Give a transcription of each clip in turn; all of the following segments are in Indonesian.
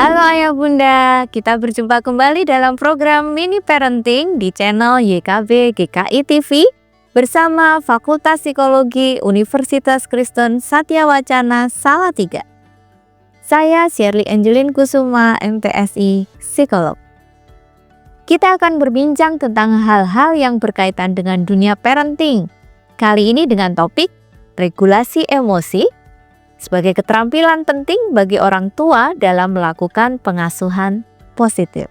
Halo Ayah Bunda, kita berjumpa kembali dalam program Mini Parenting di channel YKB GKI TV bersama Fakultas Psikologi Universitas Kristen Satya Wacana Salatiga. Saya Shirley Angelin Kusuma, MTSI Psikolog. Kita akan berbincang tentang hal-hal yang berkaitan dengan dunia parenting. Kali ini dengan topik regulasi emosi sebagai keterampilan penting bagi orang tua dalam melakukan pengasuhan positif.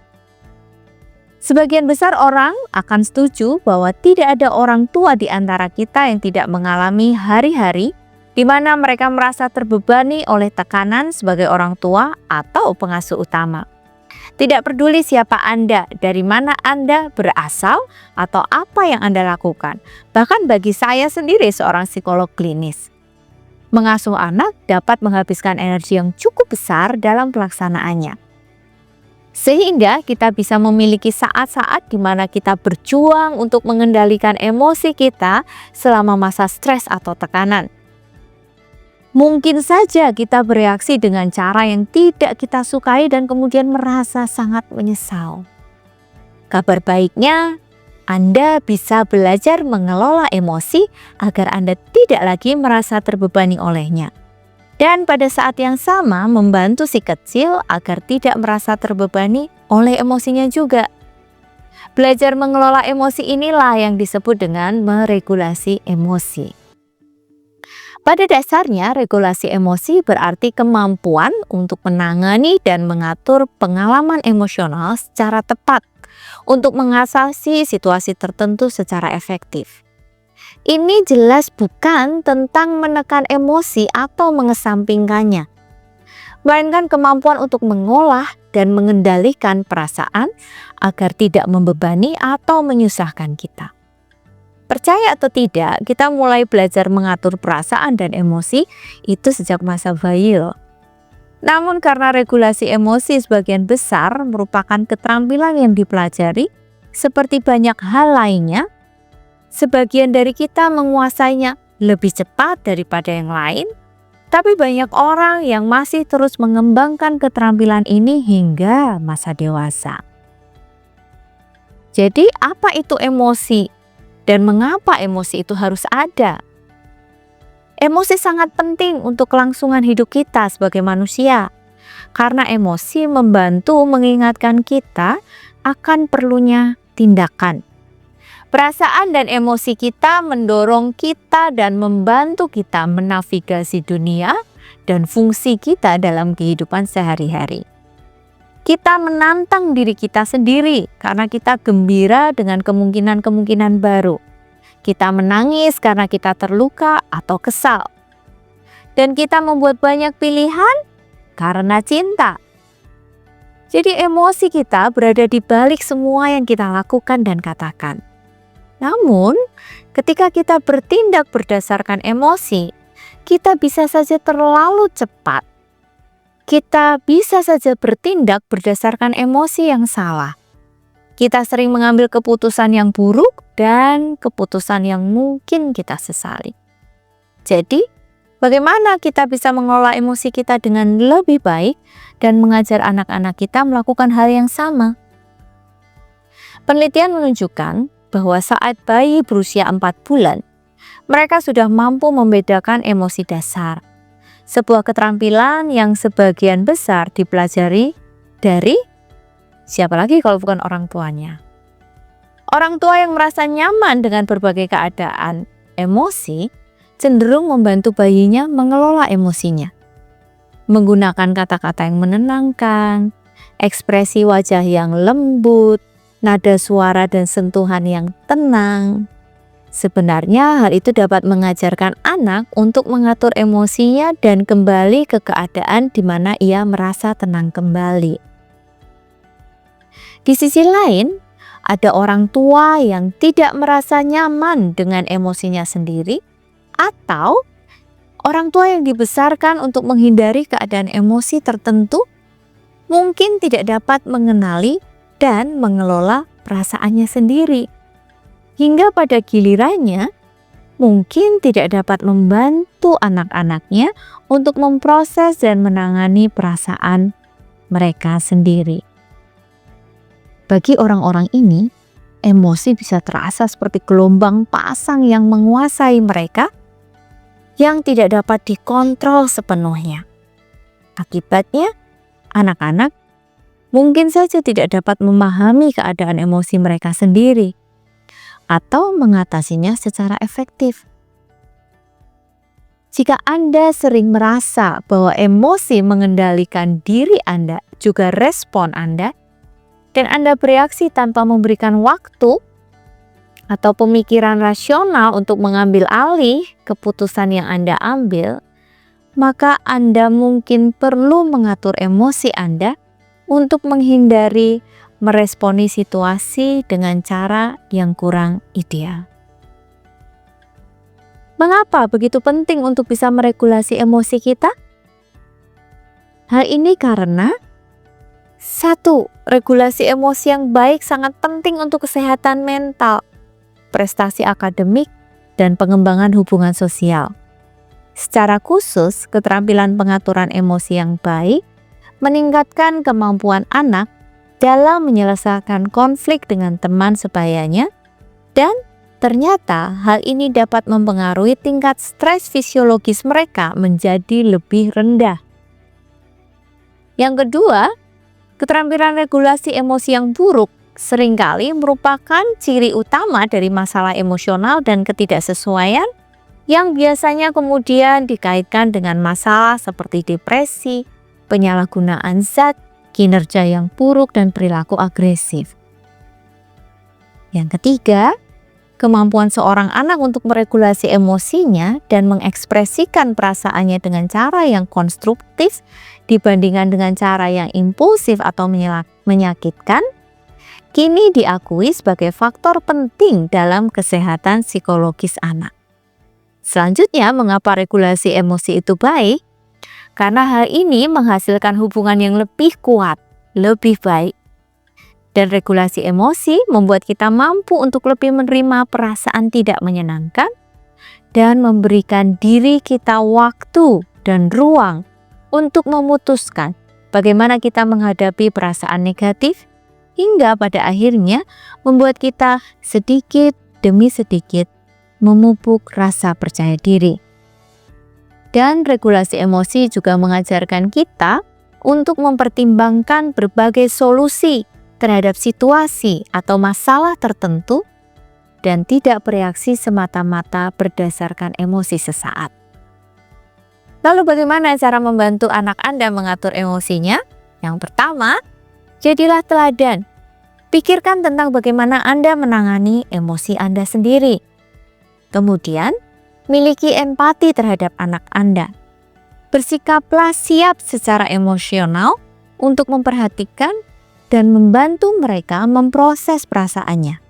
Sebagian besar orang akan setuju bahwa tidak ada orang tua di antara kita yang tidak mengalami hari-hari di mana mereka merasa terbebani oleh tekanan sebagai orang tua atau pengasuh utama. Tidak peduli siapa Anda, dari mana Anda berasal, atau apa yang Anda lakukan. Bahkan bagi saya sendiri seorang psikolog klinis, mengasuh anak dapat menghabiskan energi yang cukup besar dalam pelaksanaannya. Sehingga kita bisa memiliki saat-saat di mana kita berjuang untuk mengendalikan emosi kita selama masa stres atau tekanan. Mungkin saja kita bereaksi dengan cara yang tidak kita sukai dan kemudian merasa sangat menyesal. Kabar baiknya, Anda bisa belajar mengelola emosi agar Anda tidak lagi merasa terbebani olehnya. Dan pada saat yang sama membantu si kecil agar tidak merasa terbebani oleh emosinya juga. Belajar mengelola emosi inilah yang disebut dengan meregulasi emosi. Pada dasarnya, regulasi emosi berarti kemampuan untuk menangani dan mengatur pengalaman emosional secara tepat untuk mengatasi situasi tertentu secara efektif. Ini jelas bukan tentang menekan emosi atau mengesampingkannya, melainkan kemampuan untuk mengolah dan mengendalikan perasaan agar tidak membebani atau menyusahkan kita. Percaya atau tidak, kita mulai belajar mengatur perasaan dan emosi itu sejak masa bayi loh. Namun karena regulasi emosi sebagian besar merupakan keterampilan yang dipelajari, seperti banyak hal lainnya, sebagian dari kita menguasainya lebih cepat daripada yang lain, tapi banyak orang yang masih terus mengembangkan keterampilan ini hingga masa dewasa. Jadi apa itu emosi? Dan mengapa emosi itu harus ada? Emosi sangat penting untuk kelangsungan hidup kita sebagai manusia, karena emosi membantu mengingatkan kita akan perlunya tindakan. Perasaan dan emosi kita mendorong kita dan membantu kita menavigasi dunia dan fungsi kita dalam kehidupan sehari-hari. Kita menantang diri kita sendiri karena kita gembira dengan kemungkinan-kemungkinan baru. Kita menangis karena kita terluka atau kesal. Dan kita membuat banyak pilihan karena cinta. Jadi emosi kita berada di balik semua yang kita lakukan dan katakan. Namun, ketika kita bertindak berdasarkan emosi, kita bisa saja terlalu cepat. Kita bisa saja bertindak berdasarkan emosi yang salah. Kita sering mengambil keputusan yang buruk dan keputusan yang mungkin kita sesali. Jadi, bagaimana kita bisa mengelola emosi kita dengan lebih baik dan mengajar anak-anak kita melakukan hal yang sama? Penelitian menunjukkan bahwa saat bayi berusia 4 bulan, mereka sudah mampu membedakan emosi dasar. Sebuah keterampilan yang sebagian besar dipelajari dari siapa lagi kalau bukan orang tuanya. Orang tua yang merasa nyaman dengan berbagai keadaan emosi cenderung membantu bayinya mengelola emosinya. Menggunakan kata-kata yang menenangkan, ekspresi wajah yang lembut, nada suara dan sentuhan yang tenang. Sebenarnya hal itu dapat mengajarkan anak untuk mengatur emosinya dan kembali ke keadaan di mana ia merasa tenang kembali. Di sisi lain, ada orang tua yang tidak merasa nyaman dengan emosinya sendiri, atau orang tua yang dibesarkan untuk menghindari keadaan emosi tertentu, mungkin tidak dapat mengenali dan mengelola perasaannya sendiri. Hingga pada gilirannya, mungkin tidak dapat membantu anak-anaknya untuk memproses dan menangani perasaan mereka sendiri. Bagi orang-orang ini, emosi bisa terasa seperti gelombang pasang yang menguasai mereka, yang tidak dapat dikontrol sepenuhnya. Akibatnya, anak-anak mungkin saja tidak dapat memahami keadaan emosi mereka sendiri atau mengatasinya secara efektif. Jika Anda sering merasa bahwa emosi mengendalikan diri Anda, juga respon Anda, dan Anda bereaksi tanpa memberikan waktu atau pemikiran rasional untuk mengambil alih keputusan yang Anda ambil, maka Anda mungkin perlu mengatur emosi Anda untuk menghindari meresponi situasi dengan cara yang kurang ideal. Mengapa begitu penting untuk bisa meregulasi emosi kita? Hal ini karena 1. Regulasi emosi yang baik sangat penting untuk kesehatan mental, prestasi akademik, dan pengembangan hubungan sosial. Secara khusus, keterampilan pengaturan emosi yang baik meningkatkan kemampuan anak dalam menyelesaikan konflik dengan teman sebayanya, dan ternyata hal ini dapat mempengaruhi tingkat stres fisiologis mereka menjadi lebih rendah. Yang kedua, keterampilan regulasi emosi yang buruk seringkali merupakan ciri utama dari masalah emosional dan ketidaksesuaian yang biasanya kemudian dikaitkan dengan masalah seperti depresi, penyalahgunaan zat, kinerja yang buruk, dan perilaku agresif. Yang ketiga, kemampuan seorang anak untuk meregulasi emosinya dan mengekspresikan perasaannya dengan cara yang konstruktif dibandingkan dengan cara yang impulsif atau menyakitkan, kini diakui sebagai faktor penting dalam kesehatan psikologis anak. Selanjutnya, mengapa regulasi emosi itu baik? Karena hal ini menghasilkan hubungan yang lebih kuat, lebih baik. Dan regulasi emosi membuat kita mampu untuk lebih menerima perasaan tidak menyenangkan dan memberikan diri kita waktu dan ruang untuk memutuskan bagaimana kita menghadapi perasaan negatif, hingga pada akhirnya membuat kita sedikit demi sedikit memupuk rasa percaya diri. Dan regulasi emosi juga mengajarkan kita untuk mempertimbangkan berbagai solusi terhadap situasi atau masalah tertentu dan tidak bereaksi semata-mata berdasarkan emosi sesaat. Lalu bagaimana cara membantu anak Anda mengatur emosinya? Yang pertama, jadilah teladan. Pikirkan tentang bagaimana Anda menangani emosi Anda sendiri. Kemudian, miliki empati terhadap anak Anda. Bersikaplah siap secara emosional untuk memperhatikan dan membantu mereka memproses perasaannya.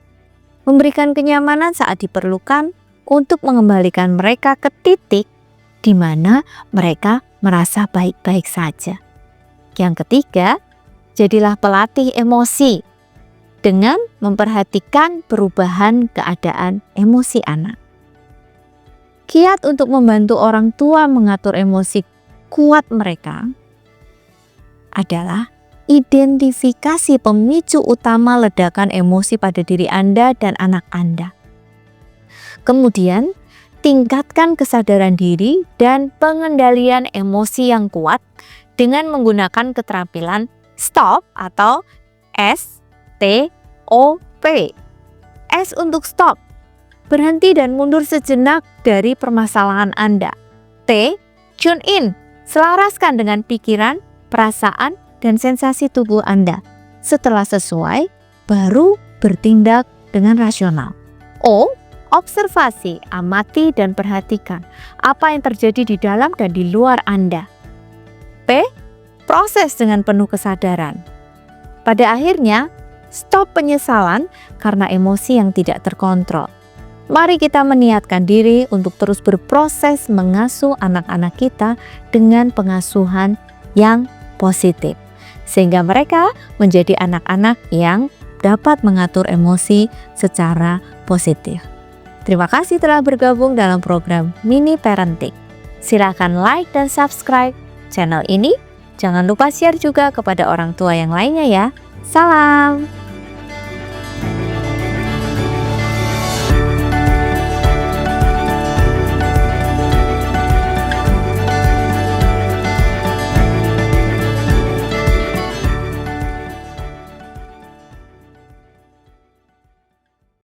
Memberikan kenyamanan saat diperlukan untuk mengembalikan mereka ke titik di mana mereka merasa baik-baik saja. Yang ketiga, jadilah pelatih emosi dengan memperhatikan perubahan keadaan emosi anak. Kiat untuk membantu orang tua mengatur emosi kuat mereka adalah identifikasi pemicu utama ledakan emosi pada diri Anda dan anak Anda. Kemudian, tingkatkan kesadaran diri dan pengendalian emosi yang kuat dengan menggunakan keterampilan STOP atau STOP. S untuk stop, berhenti dan mundur sejenak dari permasalahan Anda. T, tune in, selaraskan dengan pikiran, perasaan, dan sensasi tubuh Anda. Setelah sesuai, baru bertindak dengan rasional. O, observasi, amati dan perhatikan apa yang terjadi di dalam dan di luar Anda. P, proses dengan penuh kesadaran. Pada akhirnya, stop penyesalan karena emosi yang tidak terkontrol. Mari kita meniatkan diri untuk terus berproses mengasuh anak-anak kita dengan pengasuhan yang positif, sehingga mereka menjadi anak-anak yang dapat mengatur emosi secara positif. Terima kasih telah bergabung dalam program Mini Parenting. Silakan like dan subscribe channel ini Jangan lupa share juga kepada orang tua yang lainnya ya. Salam.